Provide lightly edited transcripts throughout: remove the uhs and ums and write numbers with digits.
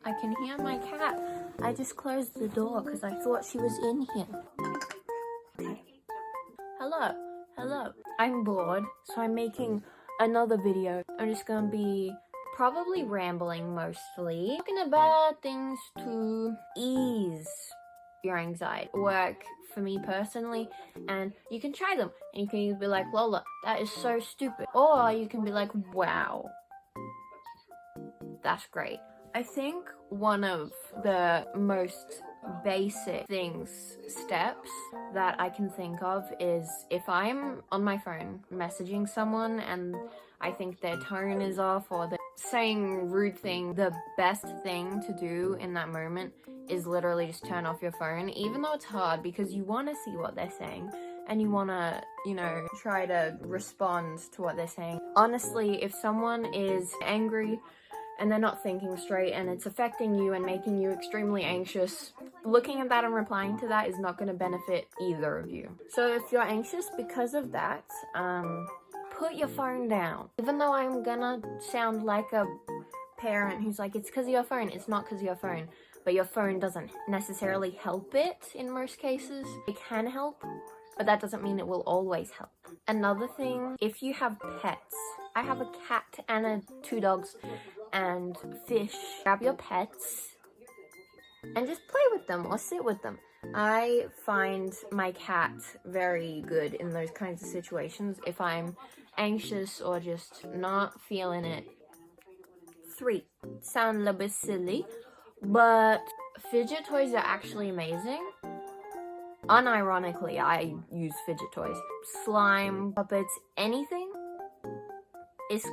I can hear my cat. I just closed the door because I thought she was in here. Okay. Hello. I'm bored, so I'm making another video. I'm just gonna be probably rambling mostly, talking about things to ease your anxiety. Work for me personally, and you can try them and you can either be like, Lola, that is so stupid, or you can be like, wow, that's great. I think one of the most basic steps that I can think of is if I'm on my phone messaging someone and I think their tone is off or they're saying rude thing, the best thing to do in that moment is literally just turn off your phone, even though it's hard because you want to see what they're saying and you want to, try to respond to what they're saying. Honestly, if someone is angry and they're not thinking straight and it's affecting you and making you extremely anxious, looking at that and replying to that is not going to benefit either of you. So if you're anxious because of that, put your phone down. Even though I'm gonna sound like a parent who's like, it's because of your phone, it's not because of your phone. But your phone doesn't necessarily help it in most cases. It can help, but that doesn't mean it will always help. Another thing, if you have pets, I have a cat and 2 dogs and fish. Grab your pets and just play with them or sit with them. I find my cat very good in those kinds of situations if I'm anxious or just not feeling it. 3, sound a little bit silly, but fidget toys are actually amazing. Unironically, I use fidget toys. Slime, puppets, anything. It's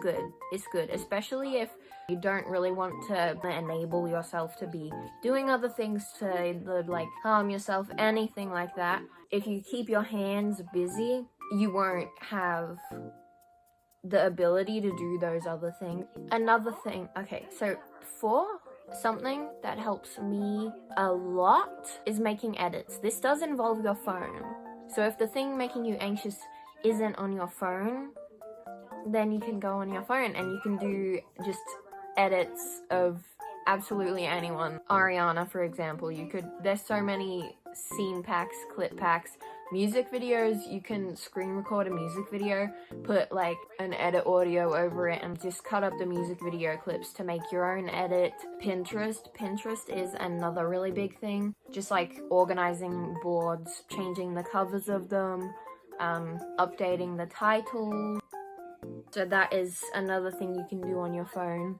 good, especially if you don't really want to enable yourself to be doing other things to like harm yourself, anything like that. If you keep your hands busy, you won't have the ability to do those other things. Another thing, okay, so 4, something that helps me a lot is making edits. This does involve your phone. So if the thing making you anxious isn't on your phone, then you can go on your phone and you can do just edits of absolutely anyone. Ariana, for example, there's so many scene packs, clip packs, music videos. You can screen record a music video, put like an edit audio over it and just cut up the music video clips to make your own edit. Pinterest is another really big thing. Just like organizing boards, changing the covers of them, updating the title. So that is another thing you can do on your phone.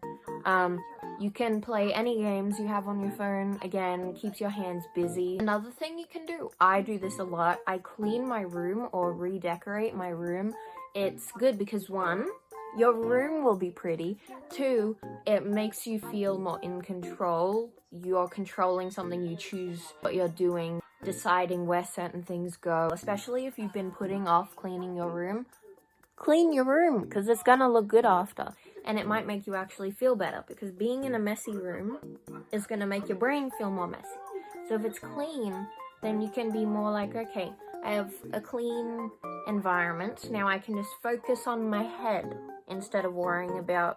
You can play any games you have on your phone. Again, keeps your hands busy. Another thing you can do, I do this a lot, I clean my room or redecorate my room. It's good because 1, your room will be pretty. 2, it makes you feel more in control. You're controlling something, you choose what you're doing, deciding where certain things go. Especially if you've been putting off cleaning your room. Clean your room because it's gonna look good after, and it might make you actually feel better because being in a messy room is gonna make your brain feel more messy. So if it's clean, then you can be more like, okay, I have a clean environment, now I can just focus on my head instead of worrying about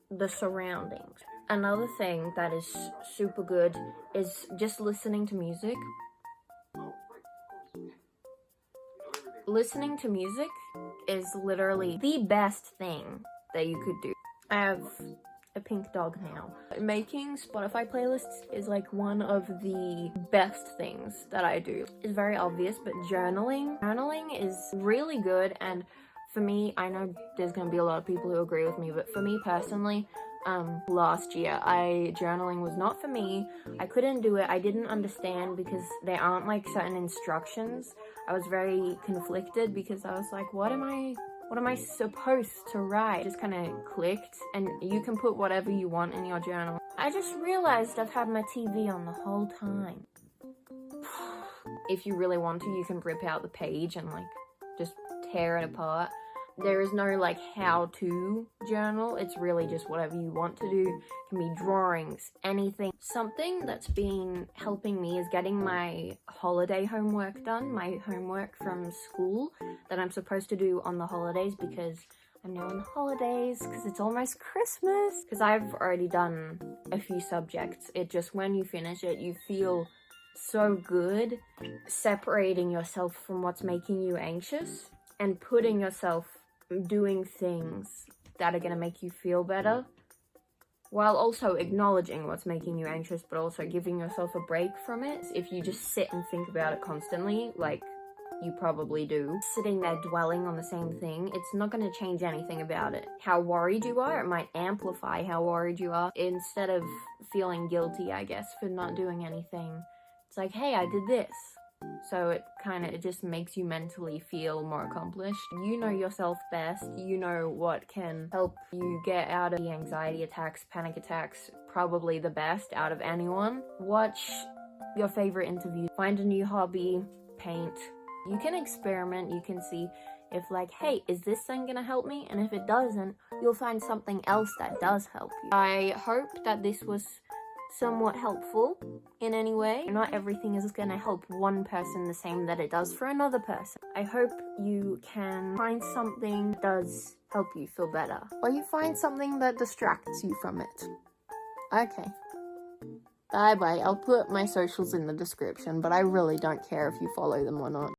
the surroundings. Another thing that is super good is just listening to music. Listening to music is literally the best thing that you could do. I have a pink dog now. Making Spotify playlists is like one of the best things that I do. It's very obvious, but journaling is really good. And for me, I know there's gonna be a lot of people who agree with me, but for me personally, last year, journaling was not for me. I couldn't do it. I didn't understand because there aren't like certain instructions. I was very conflicted because I was like, what am I supposed to write? It just kind of clicked, and you can put whatever you want in your journal. I just realized I've had my TV on the whole time. If you really want to, you can rip out the page and like just tear it apart. There is no like how-to journal. It's really just whatever you want to do. It can be drawings, anything. Something that's been helping me is getting my holiday homework done, my homework from school that I'm supposed to do on the holidays, because I'm now on holidays because it's almost Christmas. Because I've already done a few subjects. It just, when you finish it, you feel so good separating yourself from what's making you anxious and putting yourself doing things that are going to make you feel better, while also acknowledging what's making you anxious, but also giving yourself a break from it. If you just sit and think about it constantly, like you probably do, sitting there dwelling on the same thing, it's not going to change anything about it. How worried you are, it might amplify how worried you are. Instead of feeling guilty, I guess, for not doing anything, it's like, hey, I did this. So it just makes you mentally feel more accomplished. You know yourself best. You know what can help you get out of the anxiety attacks, panic attacks, probably the best out of anyone. Watch your favorite interview. Find a new hobby. Paint. You can experiment. You can see if like, hey, is this thing gonna help me? And if it doesn't, you'll find something else that does help you. I hope that this was somewhat helpful in any way. Not everything is going to help one person the same that it does for another person. I hope you can find something that does help you feel better, or you find something that distracts you from it. Okay. Bye bye. I'll put my socials in the description, but I really don't care if you follow them or not.